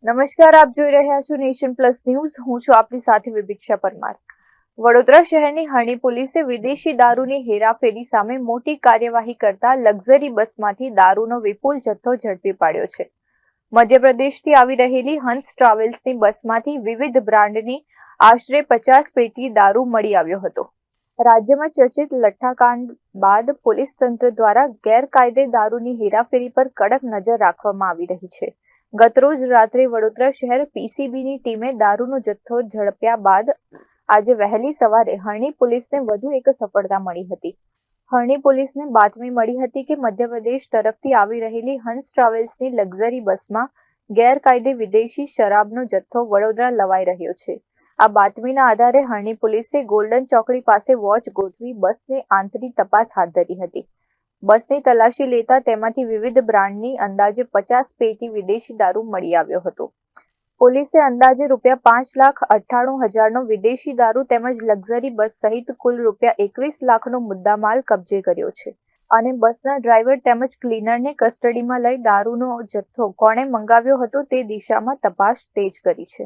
નમસ્કાર, આપ જોઈ રહ્યા છો નેશન પ્લસ ન્યૂઝ. હું છું આપની સાથે વિભિક્ષા પરમાર. વડોદરા શહેરની હરણી પોલીસે વિદેશી દારૂની હેરાફેરી સામે મોટી કાર્યવાહી કરતા લક્ઝરી બસમાંથી દારૂનો વિપુલ જથ્થો ઝડપી પાડ્યો છે. મધ્યપ્રદેશથી આવી રહેલી હંસ ટ્રાવેલ્સની બસમાંથી વિવિધ બ્રાન્ડની આશરે 50 પેટી દારૂ મળી આવ્યો હતો. રાજ્યમાં ચર્ચિત લઠ્ઠાકાંડ બાદ પોલીસ તંત્ર દ્વારા ગેરકાયદે દારૂની હેરાફેરી પર કડક નજર રાખવામાં આવી રહી છે. ગતરોજ રાત્રે વડોદરા શહેર પીસીબીની ટીમે દારૂનો જથ્થો ઝડપ્યા બાદ આજે વહેલી સવારે હરણી પોલીસને વધુ એક સફળતા મળી હતી. હરણી પોલીસને બાતમી મળી હતી કે મધ્યપ્રદેશ તરફથી આવી રહેલી હંસ ટ્રાવેલ્સની લક્ઝરી બસમાં ગેરકાયદે વિદેશી શરાબનો જથ્થો વડોદરા લવાઈ રહ્યો છે. આ બાતમીના આધારે હરણી પોલીસે ગોલ્ડન ચોકડી પાસે વોચ ગોઠવી બસને આંતરિક તપાસ હાથ ધરી હતી. બસની તલાશી લેતા તેમાંથી વિવિધ બ્રાન્ડની અંદાજે 50 પેટી વિદેશી દારૂ મળી આવ્યો હતો. પોલીસે અંદાજે ₹5,98,000નો વિદેશી દારૂ તેમજ લક્ઝરી બસ સહિત કુલ ₹21 લાખનો મુદ્દામાલ કબજે કર્યો છે અને બસના ડ્રાઈવર તેમજ ક્લીનરને કસ્ટડીમાં લઈ દારૂનો જથ્થો કોણે મંગાવ્યો હતો તે દિશામાં તપાસ તેજ કરી છે.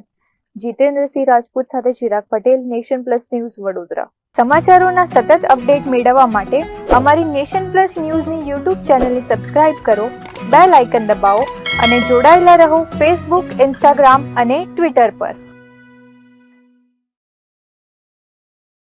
જીતેન્દ્રસિંહ રાજપૂત સાથે Chirag Patel, nation plus news, Vadodara. સમાચારોના સતત અપડેટ મેળવવા માટે અમારી નેશન પ્લસ ન્યૂઝની યુટ્યુબ ચેનલને સબસ્ક્રાઇબ કરો, બેલ આઇકન દબાવો અને જોડાયેલા રહો ફેસબુક, ઇન્સ્ટાગ્રામ અને ટ્વિટર પર.